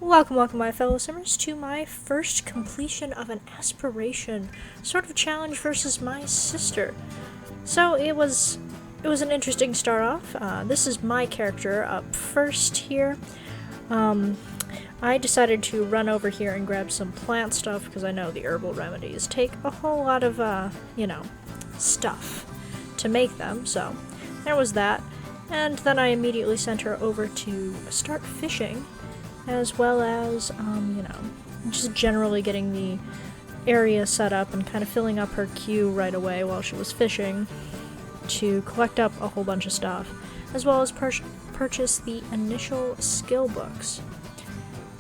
Welcome, my fellow simmers, to my first completion of an aspiration sort of challenge versus my sister. So it was an interesting start off. This is my character up first here. I decided to run over here and grab some plant stuff because I know the herbal remedies take a whole lot of stuff to make them. So there was that, and then I immediately sent her over to start fishing, as well as, just generally getting the area set up and kind of filling up her queue right away while she was fishing to collect up a whole bunch of stuff, as well as purchase the initial skill books.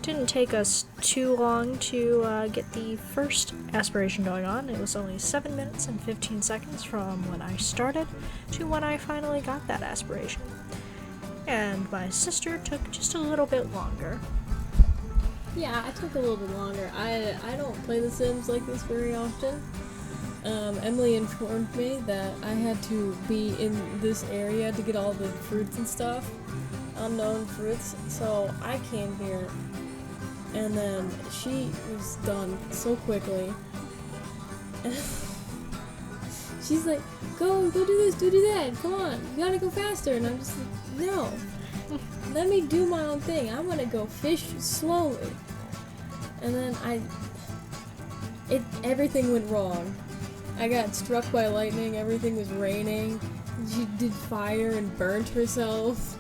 Didn't take us too long to get the first aspiration going on. It was only 7 minutes and 15 seconds from when I started to when I finally got that aspiration. And my sister took just a little bit longer. Yeah, I took a little bit longer. I don't play The Sims like this very often. Emily informed me that I had to be in this area to get all the fruits and stuff, unknown fruits, so I came here, and then she was done so quickly. She's like, go do this, do that, come on, you gotta go faster, and I'm just like, no. Let me do my own thing. I'm gonna go fish slowly. And then everything went wrong. I got struck by lightning, everything was raining. She did fire and burnt herself.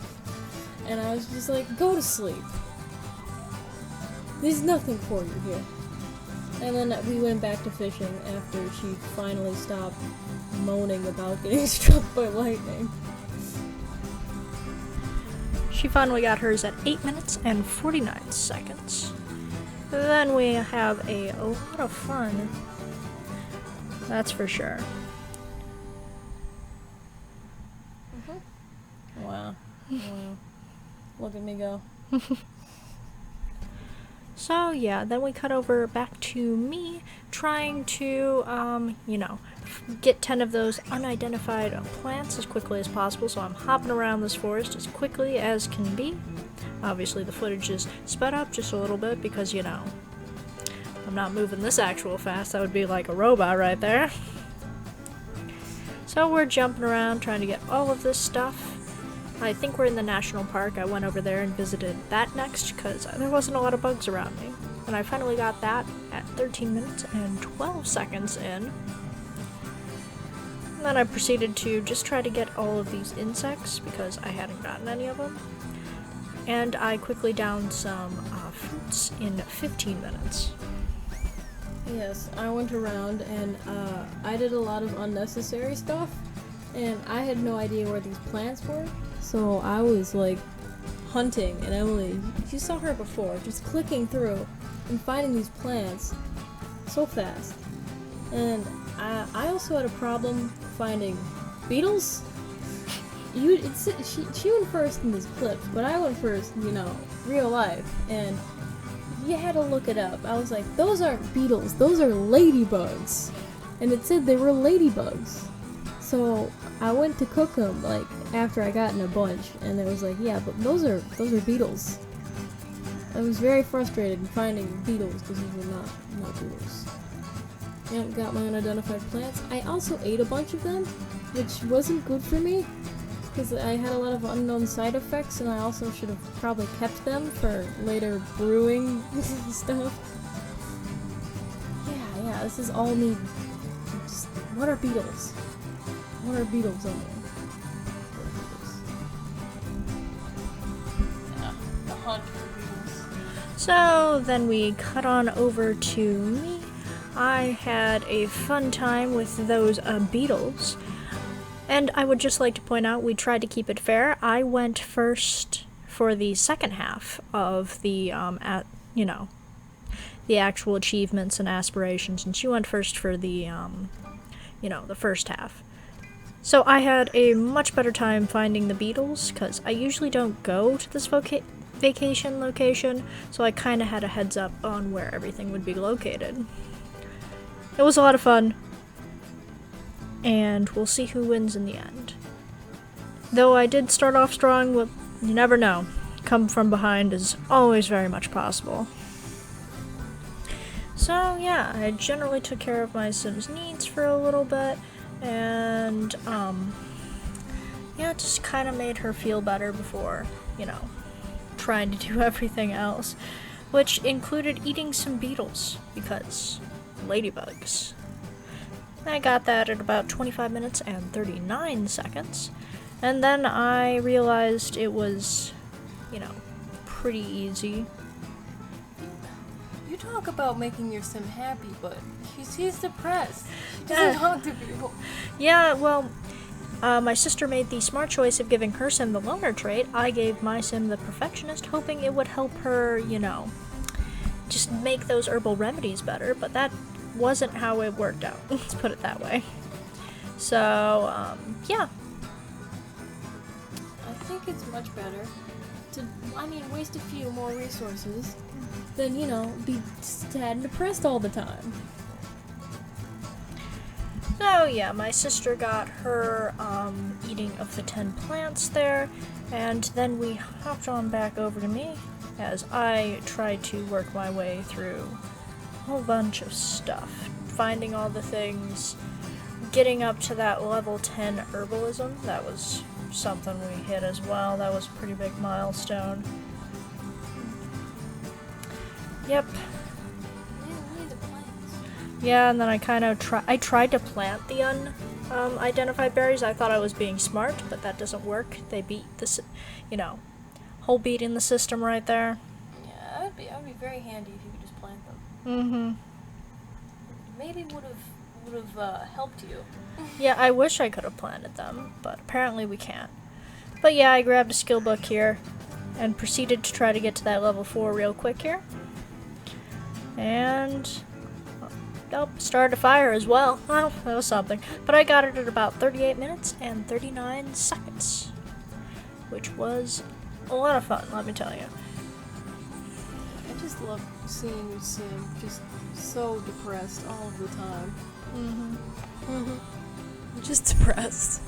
And I was just like, go to sleep. There's nothing for you here. And then we went back to fishing after she finally stopped moaning about getting struck by lightning. She finally got hers at 8 minutes and 49 seconds. Then we have a lot of fun. That's for sure. Wow. Look at me go. So yeah, then we cut over back to me trying to, get 10 of those unidentified plants as quickly as possible. So I'm hopping around this forest as quickly as can be. Obviously the footage is sped up just a little bit because, I'm not moving this actual fast. That would be like a robot right there. So we're jumping around trying to get all of this stuff. I think we're in the national park. I went over there and visited that next because there wasn't a lot of bugs around me. And I finally got that at 13 minutes and 12 seconds in. And then I proceeded to just try to get all of these insects because I hadn't gotten any of them. And I quickly downed some fruits in 15 minutes. Yes, I went around and I did a lot of unnecessary stuff, and I had no idea where these plants were, so I was like hunting, and Emily, you saw her before, just clicking through and finding these plants so fast. And I also had a problem finding beetles. She went first in this clip, but I went first, real life, and you had to look it up. I was like, those aren't beetles, those are ladybugs. And it said they were ladybugs. So I went to cook them, like, after I got in a bunch, and it was like, yeah, but those are beetles. I was very frustrated finding beetles, because these were not beetles. Yeah, got my unidentified plants. I also ate a bunch of them, which wasn't good for me, because I had a lot of unknown side effects, and I also should have probably kept them for later brewing stuff. Yeah, this is all me. Just, what are beetles? What are beetles on there? Yeah, the hunt for beetles. So then we cut on over to me. I had a fun time with those beetles. And I would just like to point out, we tried to keep it fair. I went first for the second half of the, the actual achievements and aspirations, and she went first for the, the first half. So I had a much better time finding the beetles, because I usually don't go to this vacation location, so I kind of had a heads up on where everything would be located. It was a lot of fun. And we'll see who wins in the end. Though I did start off strong, well, you never know. come from behind is always very much possible. So yeah, I generally took care of my Sim's needs for a little bit, and yeah, just kind of made her feel better before, trying to do everything else, which included eating some beetles, because ladybugs. I got that at about 25 minutes and 39 seconds, and then I realized it was, pretty easy. You talk about making your Sim happy, but he's depressed. He doesn't talk to people. Yeah, well, my sister made the smart choice of giving her Sim the loner trait. I gave my Sim the perfectionist, hoping it would help her, just make those herbal remedies better, but that wasn't how it worked out. Let's put it that way. So, yeah. I think it's much better to, waste a few more resources than, be sad and depressed all the time. So yeah, my sister got her eating of the 10 plants there, and then we hopped on back over to me as I tried to work my way through a whole bunch of stuff, finding all the things, getting up to that level 10 herbalism. That was something we hit as well. That was a pretty big milestone. Yep. Yeah, and then I kind of tried to plant the unidentified berries. I thought I was being smart, but that doesn't work. They beat the, whole beat in the system right there. Yeah, that would be very handy if you could just plant them. Mm-hmm. Maybe would have helped you. Yeah, I wish I could have planted them, but apparently we can't. But yeah, I grabbed a skill book here and proceeded to try to get to that level 4 real quick here. And started a fire as well. Well, that was something. But I got it at about 38 minutes and 39 seconds, which was a lot of fun, let me tell you. I just love seeing your Sim just so depressed all of the time. Just depressed.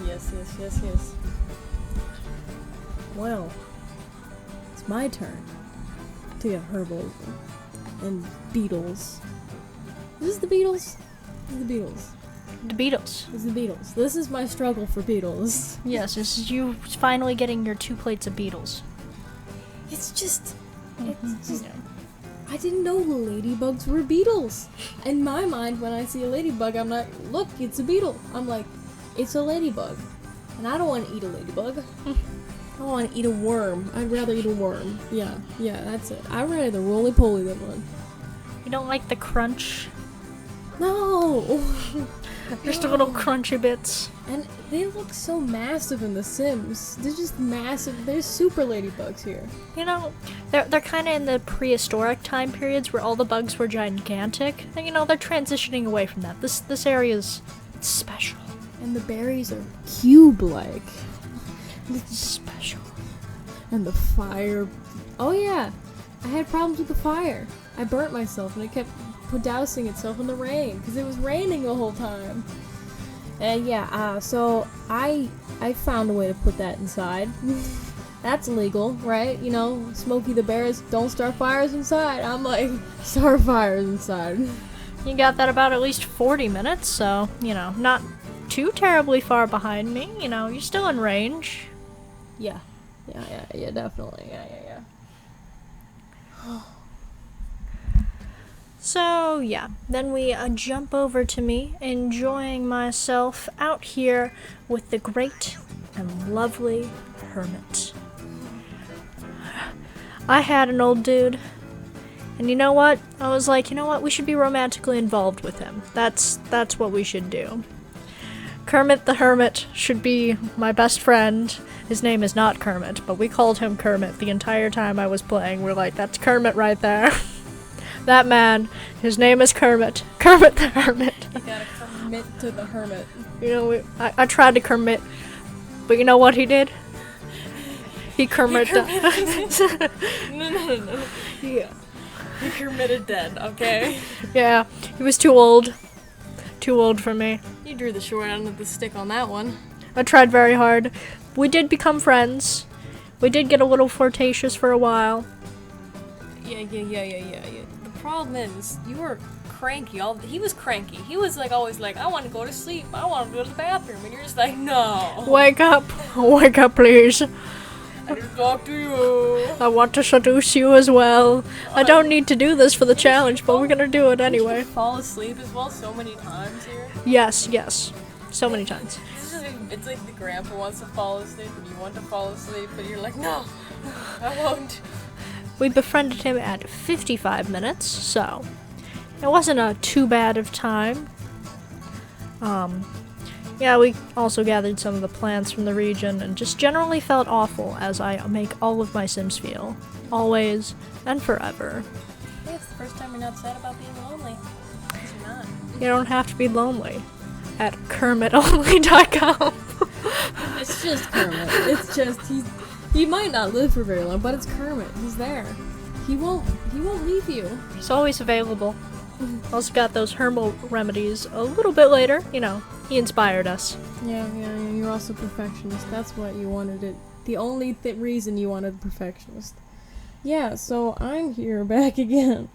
Yes. Well, it's my turn to get herbal and beetles. Is this the Beatles? The Beatles. The beetles. It's the Beatles. This is my struggle for beetles. Yes, this is you finally getting your 2 plates of beetles. It's just I didn't know ladybugs were beetles. In my mind, when I see a ladybug, I'm like, look, it's a beetle. I'm like, it's a ladybug. And I don't want to eat a ladybug. I want to eat a worm. I'd rather eat a worm. Yeah, that's it. I'd rather roly-poly than one. You don't like the crunch? No! Just the little crunchy bits. And they look so massive in The Sims. They're just massive. There's super ladybugs here. They're kind of in the prehistoric time periods where all the bugs were gigantic. And, they're transitioning away from that. This area's special. And the berries are cube-like. Special. And the fire. Oh yeah, I had problems with the fire. I burnt myself and it kept dousing itself in the rain because it was raining the whole time. And yeah, so I found a way to put that inside. That's illegal, right? Smokey the Bears, don't start fires inside. I'm like, start fires inside. You got that about at least 40 minutes, so, not too terribly far behind me. You're still in range. Yeah, definitely. Yeah. So, yeah, then we jump over to me, enjoying myself out here with the great and lovely Hermit. I had an old dude, and you know what? I was like, we should be romantically involved with him. That's what we should do. Kermit the Hermit should be my best friend. His name is not Kermit, but we called him Kermit the entire time I was playing. We're like, that's Kermit right there. That man, his name is Kermit. Kermit the Hermit. You gotta commit to the Hermit. I tried to Kermit, but you know what he did? He Kermit. No. Yeah. He Kermited dead, okay? Yeah, he was too old. Too old for me. You drew the short end of the stick on that one. I tried very hard. We did become friends. We did get a little flirtatious for a while. Yeah. The problem is, you were cranky. He was cranky. He was like always like, I want to go to sleep. I want to go to the bathroom. And you're just like, no. Wake up, please. I need to talk to you. I want to seduce you as well. I don't need to do this for the challenge, but we're gonna do it anyway. You fall asleep as well so many times here. Yes. So many times. It's like the grandpa wants to fall asleep and you want to fall asleep, but you're like, no, I won't. We befriended him at 55 minutes, so it wasn't a too bad of time. Yeah, we also gathered some of the plants from the region and just generally felt awful as I make all of my Sims feel. Always and forever. Hey, it's the first time you're not sad about being lonely. 'Cause you're not. You don't have to be lonely at KermitOnly.com. It's just Kermit. It's just, he might not live for very long, but it's Kermit. He's there. He won't leave you. It's always available. Also got those herbal remedies a little bit later. You know, he inspired us. Yeah, you're also perfectionist. That's what you wanted it. The only reason you wanted perfectionist. Yeah, so I'm here back again.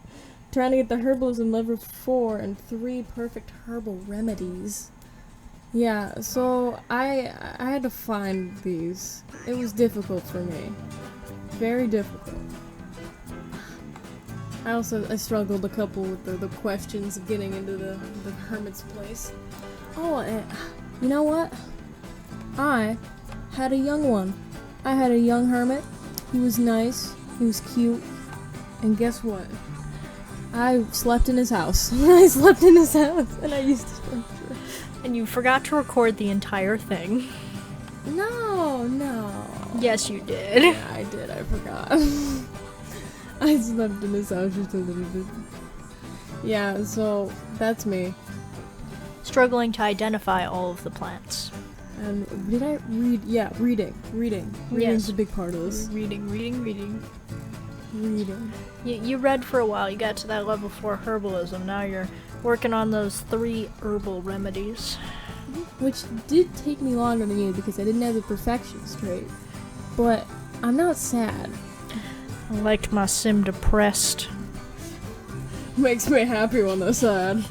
Trying to get the herbalism level 4 and 3 perfect herbal remedies. Yeah, so I had to find these. It was difficult for me. Very difficult. I struggled a couple with the questions of getting into the hermit's place. Oh, you know what? I had a young one. I had a young hermit. He was nice. He was cute. And guess what? I slept in his house. I slept in his house, and I used to sleep. And you forgot to record the entire thing. No. Yes, you did. Yeah, I did. I forgot. I slept in his house just a little bit. Yeah, so that's me. Struggling to identify all of the plants. And did I read? Yeah, reading. Reading's a big part of this. Reading. Reading. You read for a while. You got to that level 4 herbalism. Now you're working on those 3 herbal remedies. Which did take me longer than you because I didn't have the perfection straight. But I'm not sad. I liked my sim depressed. Makes me happy when they're sad.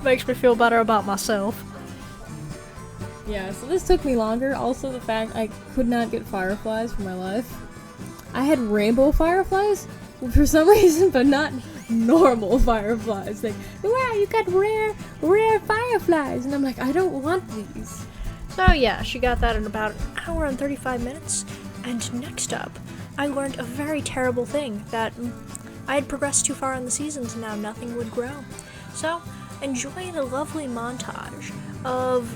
Makes me feel better about myself. Yeah, so this took me longer. Also the fact I could not get fireflies for my life. I had rainbow fireflies for some reason, but not normal fireflies. Like, wow, you got rare fireflies. And I'm like, I don't want these. So yeah, she got that in about an hour and 35 minutes. And next up, I learned a very terrible thing, that I had progressed too far in the seasons and now nothing would grow. So, enjoy the lovely montage of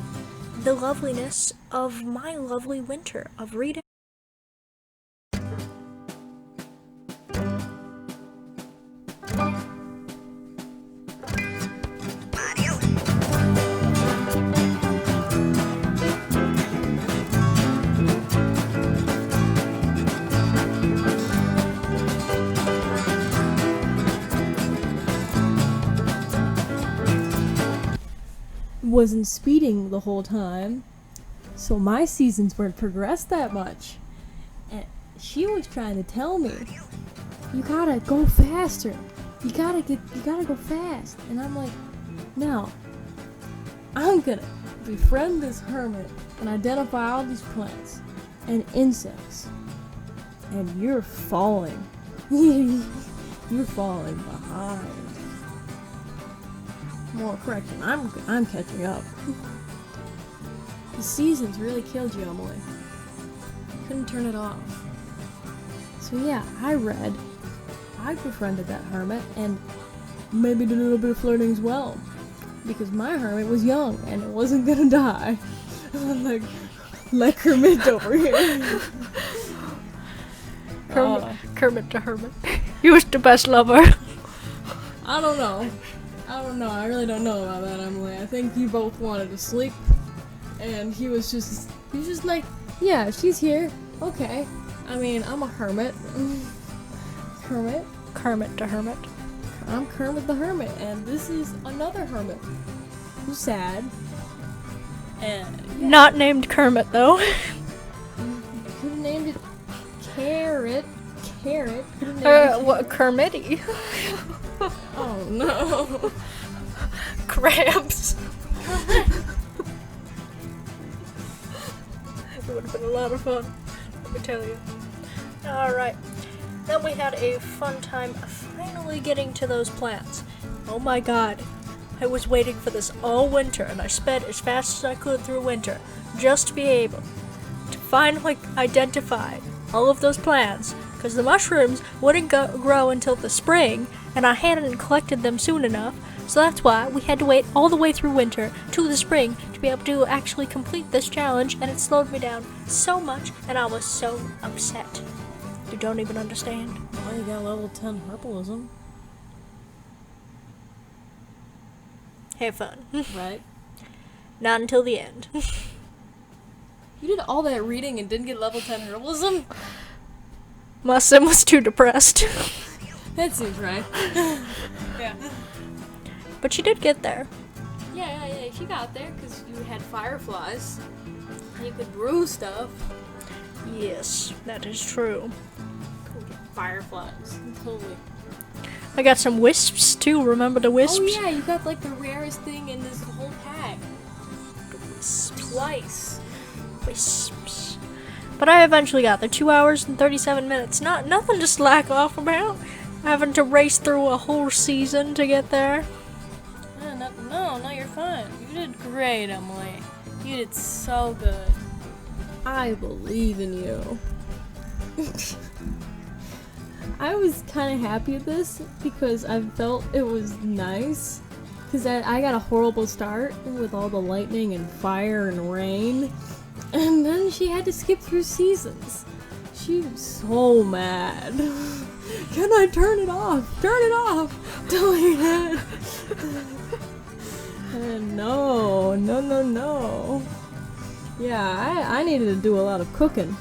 the loveliness of my lovely winter of reading. Wasn't speeding the whole time, so my seasons weren't progressed that much. And she was trying to tell me, you gotta go faster. You gotta go fast. And I'm like, no. I'm gonna befriend this hermit and identify all these plants and insects. And you're falling. You're falling behind. More correction, I'm catching up. The seasons really killed you, Emily. Couldn't turn it off. So yeah, I befriended that hermit, and maybe did a little bit of flirting as well. Because my hermit was young, and it wasn't gonna die. like Kermit over here. Kermit the Hermit. He was the best lover. I don't know. I really don't know about that, Emily. I think you both wanted to sleep, and he was just like, yeah, she's here. Okay. I mean, I'm a hermit. Kermit the Hermit. I'm Kermit the Hermit, and this is another hermit who's sad. And Not named Kermit, though. could have named it Carrot. Carrot. Could have named it What, Kermity? Oh no. Crabs. It would have been a lot of fun, let me tell you. Alright. Then we had a fun time finally getting to those plants. Oh my god. I was waiting for this all winter, and I sped as fast as I could through winter just to be able to finally identify all of those plants, because the mushrooms wouldn't grow until the spring, and I hadn't collected them soon enough, so that's why we had to wait all the way through winter to the spring to be able to actually complete this challenge, and it slowed me down so much, and I was so upset. You don't even understand. Well, you got level 10 herbalism. Have fun. Right. Not until the end. You did all that reading and didn't get level 10 herbalism? My sim was too depressed. That seems right. Yeah. But she did get there. Yeah, she got there because you had fireflies. And you could brew stuff. Yes, that is true. Cool. Fireflies. Totally. I got some wisps too, remember the wisps? Oh yeah, you got like the rarest thing in this whole pack. Twice. Wisps. But I eventually got there. 2 hours and 37 minutes. Nothing to slack off about. Having to race through a whole season to get there. No, you're fine. You did great, Emily. You did so good. I believe in you. I was kind of happy with this because I felt it was nice. Because I got a horrible start with all the lightning and fire and rain. And then she had to skip through seasons. She was so mad. Can I turn it off? Turn it off! Delete it! No. Yeah, I needed to do a lot of cooking.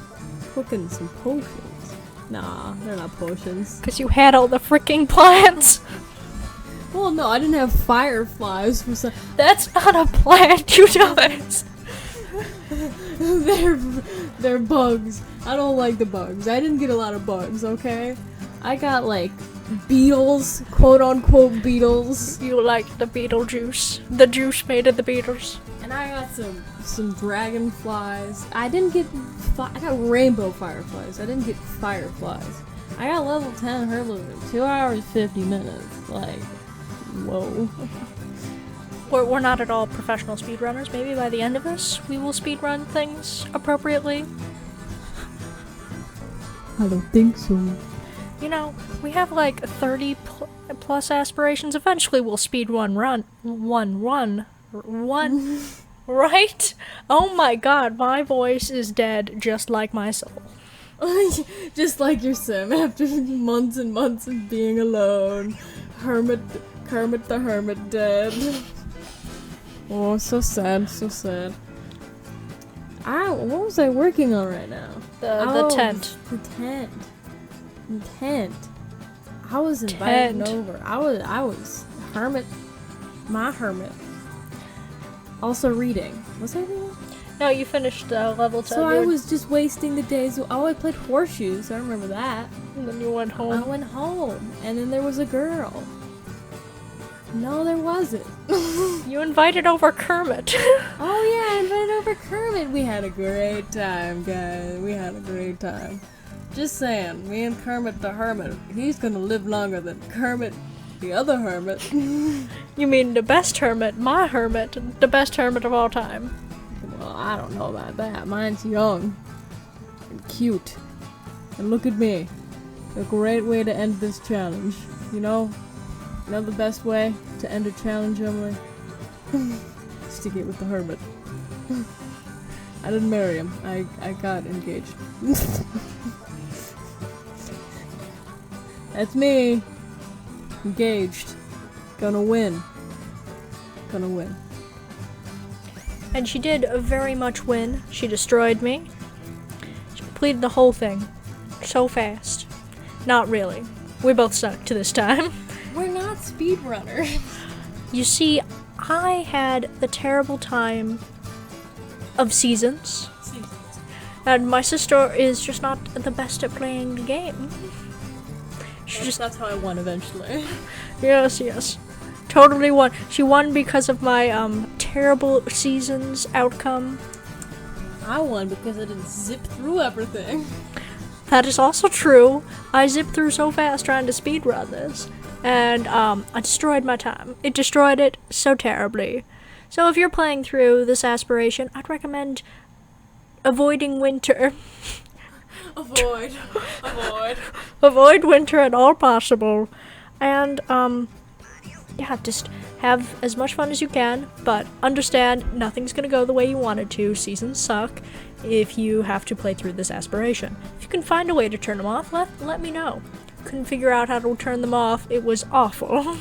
Cooking some potions. Nah, they're not potions. Because you had all the freaking plants. Well, no, I didn't have fireflies for some. That's not a plant, you know it. They're bugs. I don't like the bugs. I didn't get a lot of bugs, okay? I got like beetles, quote unquote beetles. You like the beetle juice. The juice made of the beetles. And I got some dragonflies. I got rainbow fireflies. I didn't get fireflies. I got level 10 herbalism. 2 hours 50 minutes. Like, whoa. We're not at all professional speedrunners. Maybe by the end of this, we will speedrun things appropriately. I don't think so. You know, we have like 30 plus aspirations. Eventually we'll speed one, right? Oh my god, my voice is dead just like my soul. Just like your sim after months and months of being alone. Kermit the Hermit dead. Oh, so sad, so sad. What was I working on right now? The tent. The tent. I was invited over. I was hermit. My hermit. Also reading. Was I reading? No, you finished level 10. So I was just wasting the days. Oh, I played horseshoes. I remember that. And then you went home. I went home, and then there was a girl. No, there wasn't. You invited over Kermit. Oh yeah, I invited over Kermit. We had a great time, guys. We had a great time. Just saying, me and Kermit the Hermit, he's gonna live longer than Kermit the other hermit. You mean the best hermit, my hermit, the best hermit of all time. Well, I don't know about that. Mine's young and cute. And look at me. A great way to end this challenge. You know the best way to end a challenge, Emily? Is to get with the hermit. I didn't marry him. I got engaged. That's me. Engaged. Gonna win. And she did very much win. She destroyed me. She completed the whole thing. So fast. Not really. We both sucked to this time. We're not speedrunners. You see, I had the terrible time of seasons. And my sister is just not the best at playing the game. That's how I won eventually. Yes. Totally won. She won because of my terrible seasons outcome. I won because I didn't zip through everything. That is also true. I zipped through so fast trying to speedrun this. And I destroyed my time. It destroyed it so terribly. So if you're playing through this aspiration, I'd recommend avoiding winter. Avoid. Avoid winter at all possible. And, yeah, just have as much fun as you can, but understand nothing's gonna go the way you wanted to. Seasons suck if you have to play through this aspiration. If you can find a way to turn them off, let me know. Couldn't figure out how to turn them off. It was awful.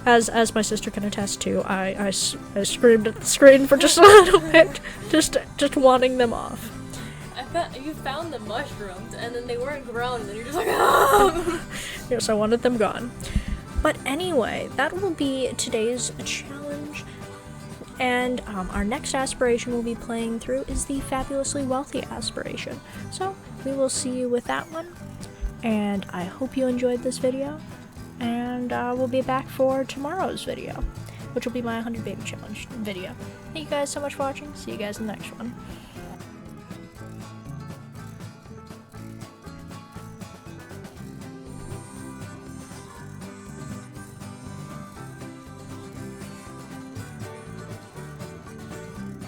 As my sister can attest to, I screamed at the screen for just a little bit, just wanting them off. You found the mushrooms, and then they weren't grown, and then you're just like, oh! Yes, I wanted them gone. But anyway, that will be today's challenge. And our next aspiration we'll be playing through is the Fabulously Wealthy aspiration. So we will see you with that one. And I hope you enjoyed this video. And we'll be back for tomorrow's video, which will be my 100 Baby Challenge video. Thank you guys so much for watching. See you guys in the next one.